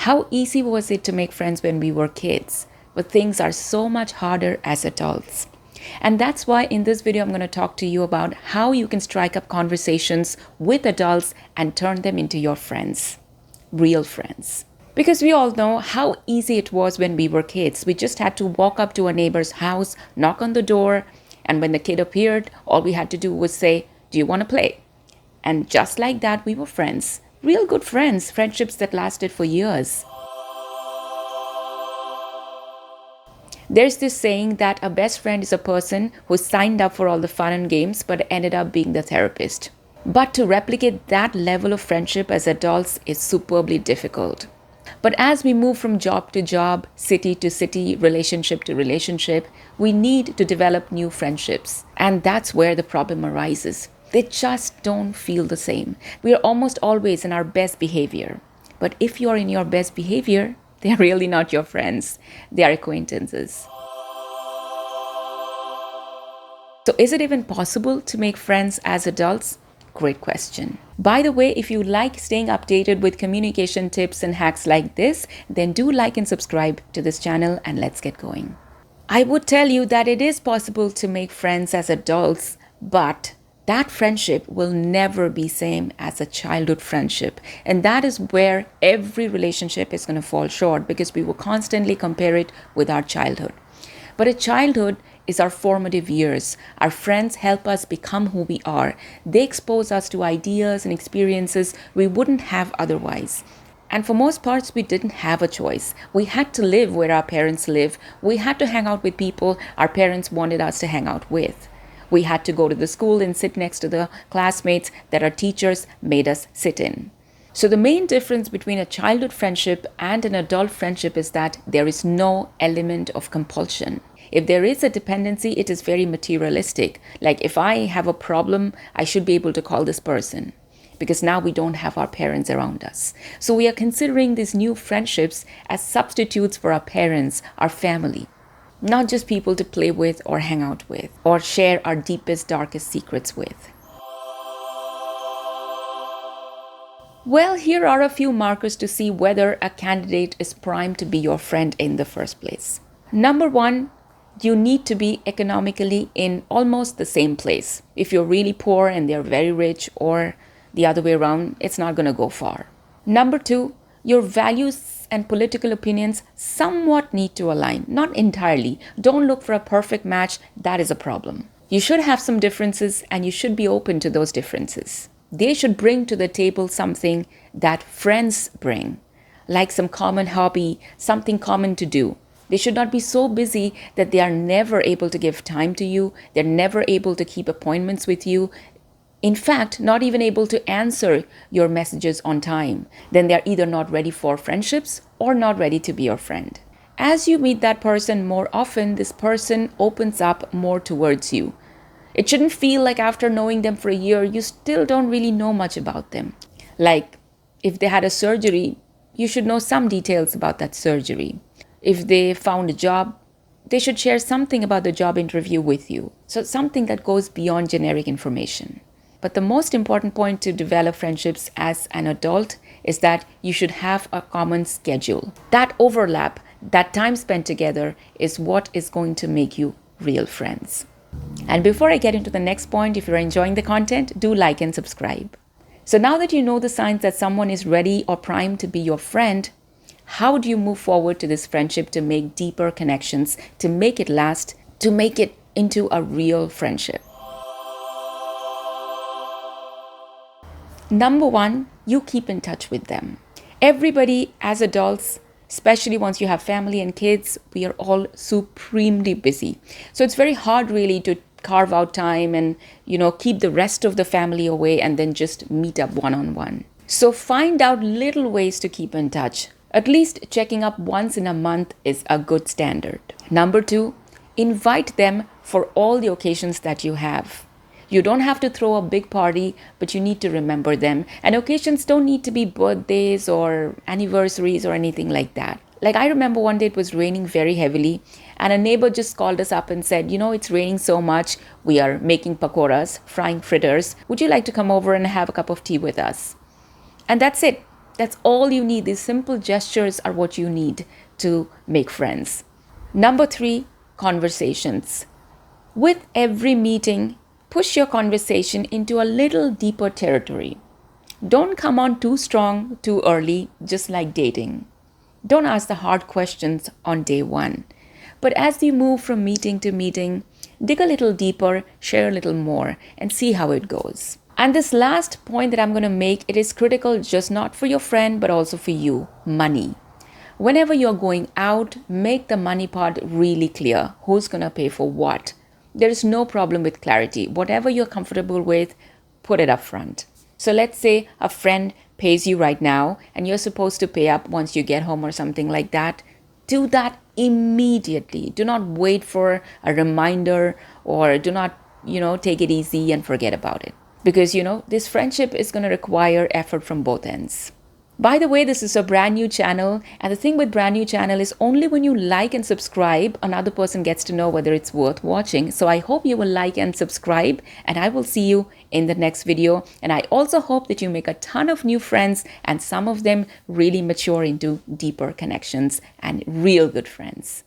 How easy was it to make friends when we were kids? But things are so much harder as adults. And that's why in this video, I'm going to talk to you about how you can strike up conversations with adults and turn them into your friends, real friends. Because we all know how easy it was when we were kids. We just had to walk up to a neighbor's house, knock on the door, and when the kid appeared, all we had to do was say, "Do you want to play?" And just like that, we were friends. Real good friends, friendships that lasted for years. There's this saying that a best friend is a person who signed up for all the fun and games but ended up being the therapist. But to replicate that level of friendship as adults is superbly difficult. But as we move from job to job, city to city, relationship to relationship, we need to develop new friendships. And that's where the problem arises. They just don't feel the same. We are almost always in our best behavior. But if you're in your best behavior, they're really not your friends. They are acquaintances. So is it even possible to make friends as adults? Great question. By the way, if you like staying updated with communication tips and hacks like this, then do like and subscribe to this channel and let's get going. I would tell you that it is possible to make friends as adults, but that friendship will never be same as a childhood friendship. And that is where every relationship is going to fall short because we will constantly compare it with our childhood. But a childhood is our formative years. Our friends help us become who we are. They expose us to ideas and experiences we wouldn't have otherwise. And for most parts, we didn't have a choice. We had to live where our parents live. We had to hang out with people our parents wanted us to hang out with. We had to go to the school and sit next to the classmates that our teachers made us sit in. So the main difference between a childhood friendship and an adult friendship is that there is no element of compulsion. If there is a dependency, it is very materialistic. Like if I have a problem, I should be able to call this person because now we don't have our parents around us. So we are considering these new friendships as substitutes for our parents, our family. Not just people to play with or hang out with or share our deepest, darkest secrets with. Well, here are a few markers to see whether a candidate is primed to be your friend in the first place. Number one, you need to be economically in almost the same place. If you're really poor and they're very rich or the other way around, it's not going to go far. Number two, your values and political opinions somewhat need to align, not entirely. Don't look for a perfect match. That is a problem. You should have some differences and you should be open to those differences. They should bring to the table something that friends bring, like some common hobby, something common to do. They should not be so busy that they are never able to give time to you. They're never able to keep appointments with you. In fact, not even able to answer your messages on time. Then they're either not ready for friendships or not ready to be your friend. As you meet that person more often, this person opens up more towards you. It shouldn't feel like after knowing them for a year, you still don't really know much about them. Like if they had a surgery, you should know some details about that surgery. If they found a job, they should share something about the job interview with you. So something that goes beyond generic information. But the most important point to develop friendships as an adult is that you should have a common schedule. That overlap, that time spent together is what is going to make you real friends. And before I get into the next point, if you're enjoying the content, do like and subscribe. So now that you know the signs that someone is ready or primed to be your friend, how do you move forward to this friendship to make deeper connections, to make it last, to make it into a real friendship? Number one, you keep in touch with them. Everybody as adults, especially once you have family and kids, we are all supremely busy. So it's very hard really to carve out time and, keep the rest of the family away and then just meet up one-on-one. So find out little ways to keep in touch. At least checking up once in a month is a good standard. Number two, invite them for all the occasions that you have. You don't have to throw a big party, but you need to remember them. And occasions don't need to be birthdays or anniversaries or anything like that. Like I remember one day it was raining very heavily and a neighbor just called us up and said, it's raining so much. We are making pakoras, frying fritters. Would you like to come over and have a cup of tea with us? And that's it. That's all you need. These simple gestures are what you need to make friends. Number 3, conversations. With every meeting, push your conversation into a little deeper territory. Don't come on too strong too early, just like dating. Don't ask the hard questions on day 1. But as you move from meeting to meeting, dig a little deeper, share a little more, and see how it goes. And this last point that I'm going to make, it is critical just not for your friend, but also for you, money. Whenever you're going out, make the money part really clear. Who's going to pay for what? There is no problem with clarity. Whatever you're comfortable with, put it up front. So let's say a friend pays you right now and you're supposed to pay up once you get home or something like that. Do that immediately. Do not wait for a reminder, or do not, take it easy and forget about it. Because, this friendship is going to require effort from both ends. By the way, this is a brand new channel, and the thing with brand new channel is only when you like and subscribe, another person gets to know whether it's worth watching. So I hope you will like and subscribe, and I will see you in the next video. And I also hope that you make a ton of new friends, and some of them really mature into deeper connections and real good friends.